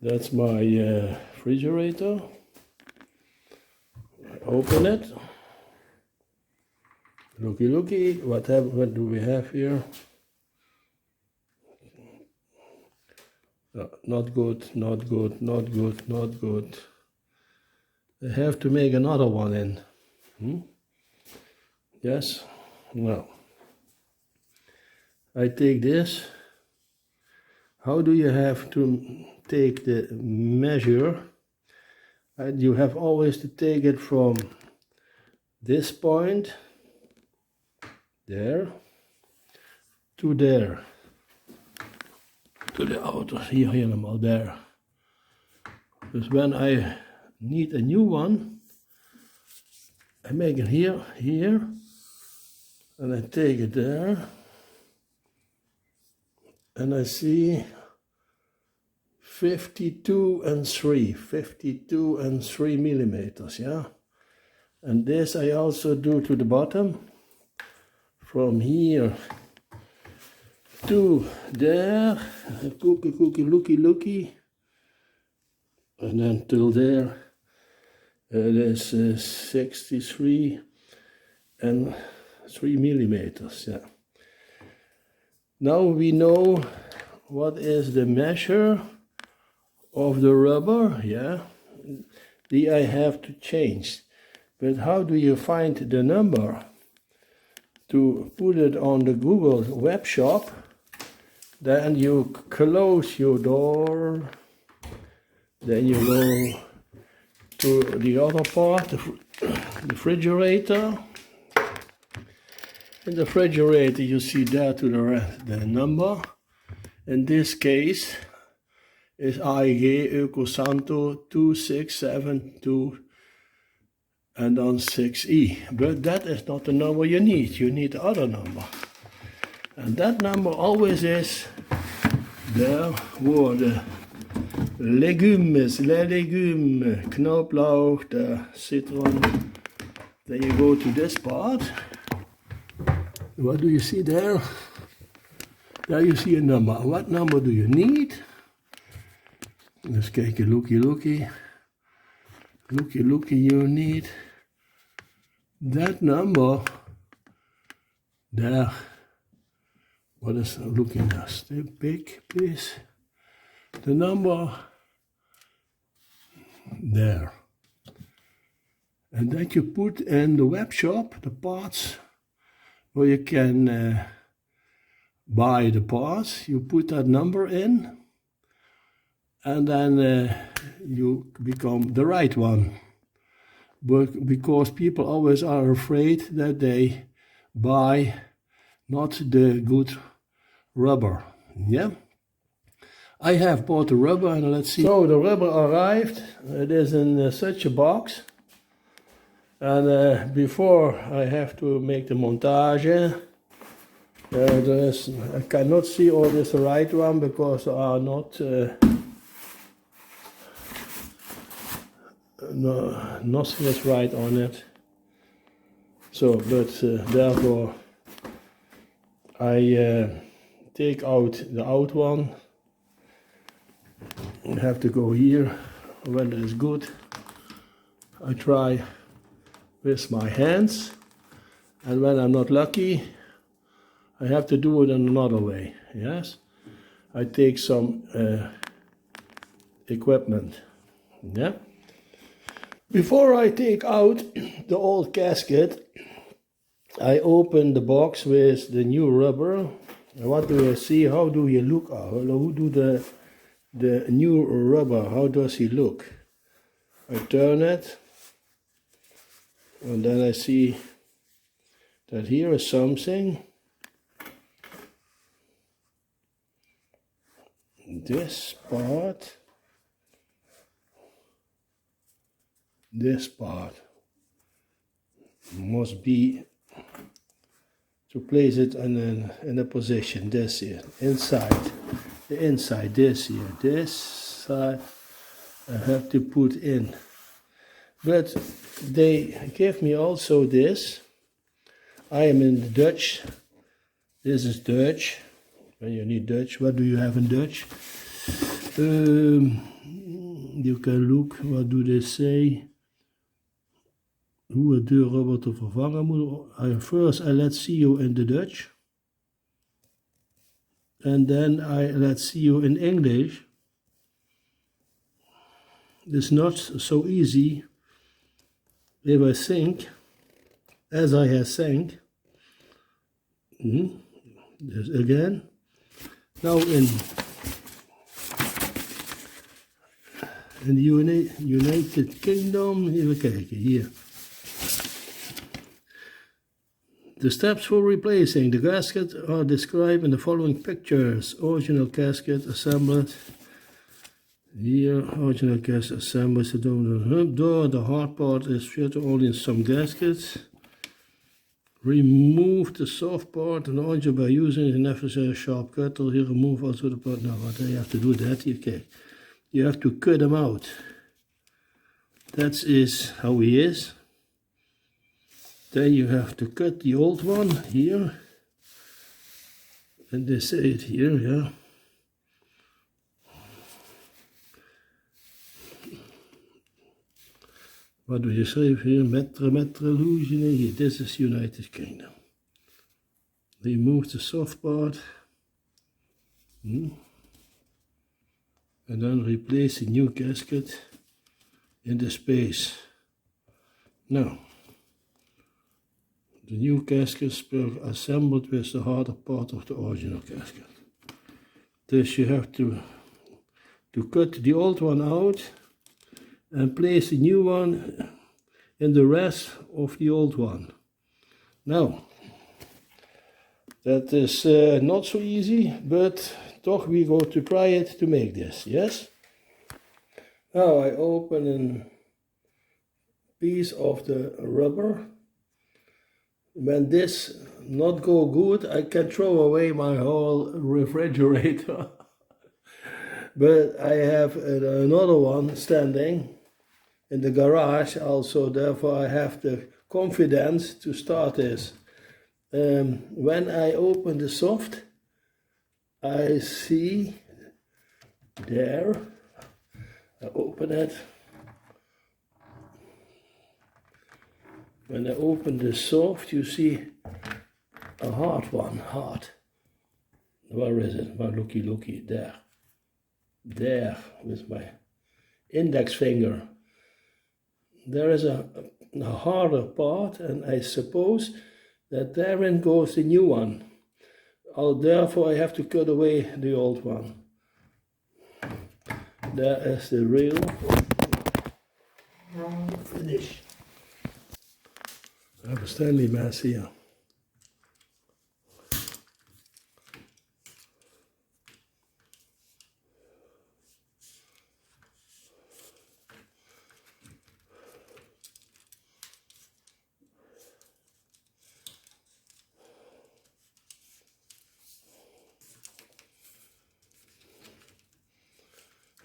That's my refrigerator. Open it. Looky, looky. What do we have here? Not good, not good, not good, not good. I have to make another one in. Yes? Well, I take this. How do you have to take the measure? And you have always to take it from this point, there, to there. To the outer, hier helemaal there. Dus when I need a new one, I make it here, and I take it there, and I see 52 and 3 millimeters, yeah? And this I also do to the bottom, from here to there, looky, and then till there, it is 63 and 3 millimeters, yeah. Now we know what is the measure of the rubber, yeah. I have to change, but how do you find the number? To put it on the Google web shop, then you close your door, then you go to the other part, the refrigerator. In the refrigerator you see there to the number. In this case is AEG Ecosanto 2672 and then 6E. But that is not the number you need the other number. And that number always is there where the legumes, les légumes, Knoblauch, the citron. Then you go to this part. What do you see there? There you see a number. What number do you need? Let's take a looky. Looky, you need that number there. What is looking at? Stay big, please. The number there. And then you put in the web shop the parts where you can buy the parts. You put that number in, and then you become the right one. But because people always are afraid that they buy not the good rubber, yeah? I have bought the rubber, and let's see. So the rubber arrived. It is in such a box. And before I have to make the montage, I cannot see all this right one because there are not nothing is right on it. So, but therefore I take out the out one. I have to go here when it is good. I try with my hands, and when I'm not lucky, I have to do it in another way. Yes, I take some equipment. Yeah. Before I take out the old gasket, I open the box with the new rubber. And what do I see? How do you look? Who do the new rubber? How does he look? I turn it, and then I see that here is something. This part must be to place it in a position. This here, inside, the inside. This here, this side, I have to put in. But they give me also this. I am in the Dutch This is Dutch. When you need Dutch, what do you have in Dutch? You can look, what do they say? Hoe het deurrubber te vervangen moet. First I let's see you in the Dutch. And then let's see you in English. It's not so easy if I think, as I have think. This again. Now in the United Kingdom, even kijken hier. The steps for replacing the gasket are described in the following pictures. Original gasket assembled. Here, original gasket assembled. Door, the hard part is fitted only in some gaskets. Remove the soft part and original by using the necessary sharp cutter. Here, remove also the part. Now, what you have to do that here, okay. You have to cut them out. That is how he is. Then you have to cut the old one here. And they say it here, yeah. What do you say here? Metre illusion. This is United Kingdom. Remove the soft part. And then replace the new gasket in the space. Now, the new gaskets are assembled with the harder part of the original gasket. Thus you have to cut the old one out and place the new one in the rest of the old one. Now, that is not so easy, but toch we go to try it to make this, yes? Now I open a piece of the rubber. When this not go good, I can throw away my whole refrigerator. But I have another one standing in the garage also, therefore I have the confidence to start this. When I open the soft, I see there, I open it. When I open the soft, you see a hard one, hard. Where is it? Well, looky, there. There, with my index finger. There is a harder part, and I suppose that therein goes the new one. Therefore, I have to cut away the old one. There is the real finish. I have a Stanley mass here.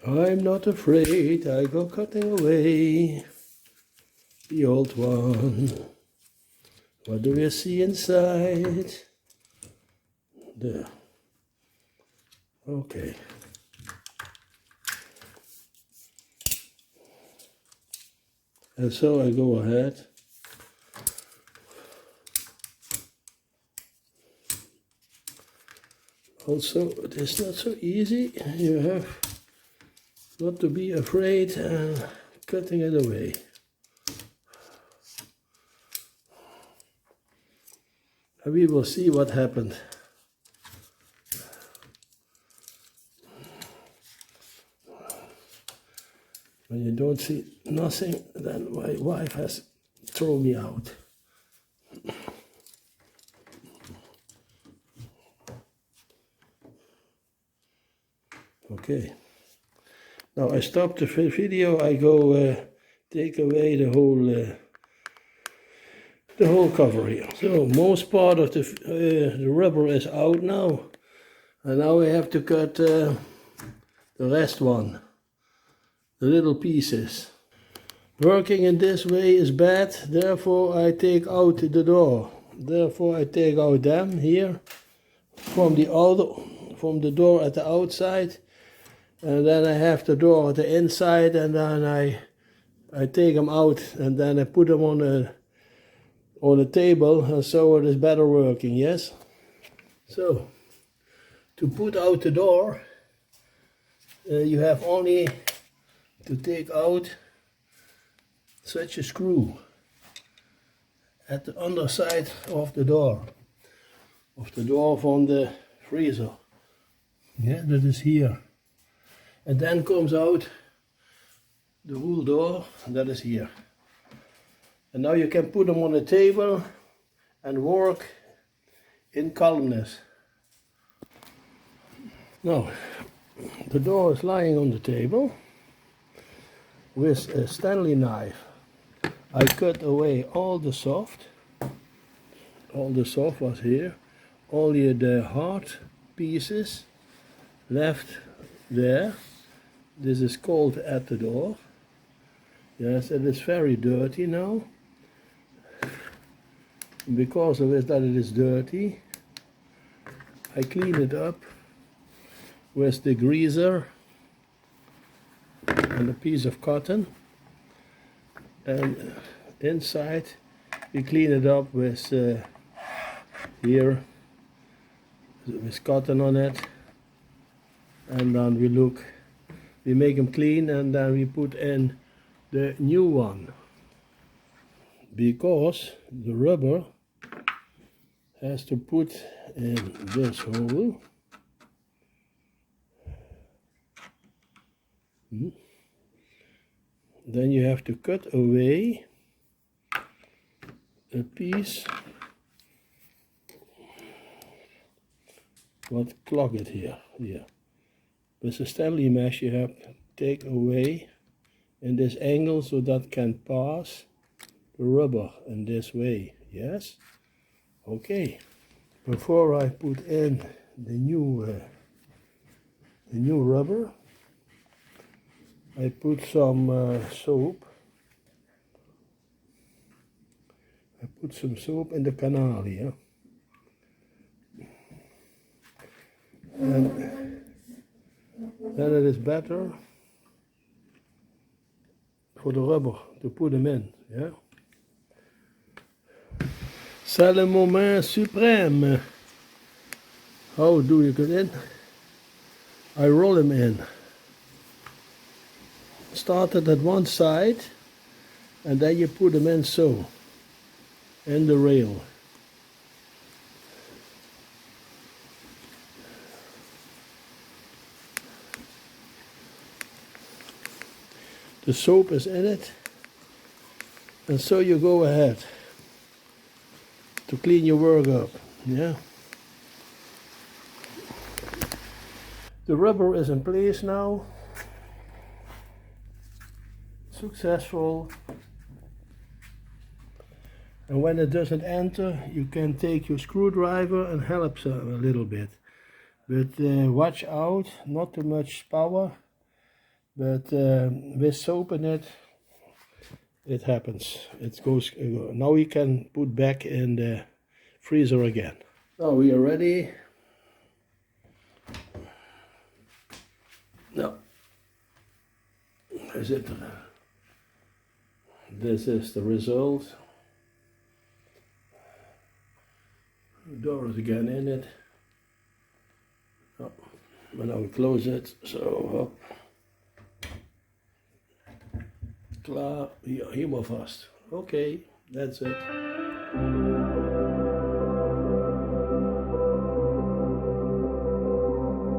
I'm not afraid, I go cutting away the old one. What do you see inside? There. Okay. And so I go ahead. Also, it is not so easy. You have not to be afraid cutting it away. And we will see what happened. When you don't see nothing, then my wife has thrown me out. Okay. Now I stop the video, I go take away the whole cover here. So most part of the rubber is out now. And now I have to cut the rest one, the little pieces. Working in this way is bad, therefore I take out the door. Therefore I take out them here, from the door at the outside, and then I have the door at the inside, and then I take them out, and then I put them on the table, and so it is better working. Yes. So to put out the door, you have only to take out such a screw at the underside of the door from the freezer. Yeah, that is here. And then comes out the whole door, and that is here. And now you can put them on the table and work in calmness. Now, the door is lying on the table with a Stanley knife. I cut away all the soft was here, only the hard pieces left there. This is cold at the door. Yes, it is very dirty now. Because of it that it is dirty, I clean it up with the greaser and a piece of cotton, and inside we clean it up with here with cotton on it, and then we make them clean, and then we put in the new one, because the rubber has to put in this hole. Then you have to cut away a piece what clog it here. With a Stanley mesh you have to take away in this angle so that can pass the rubber in this way. Yes? Okay. Before I put in the new rubber, I put some soap. I put some soap in the canal here. And then it is better for the rubber to put them in. Yeah. C'est le moment suprême. How do you get in? I roll them in. Started at one side, and then you put them in so, in the rail. The soap is in it, and so you go ahead to clean your work up. Yeah. The rubber is in place now. Successful. And when it doesn't enter, you can take your screwdriver and help a little bit. But watch out, not too much power. But with soap in it, it happens. It goes. Now we can put back in the freezer again. Now we are ready. Now, is it? This is the result. The door is again in it. Oh, but now we close it. So up. Klaar, hier helemaal vast. Oké, that's it.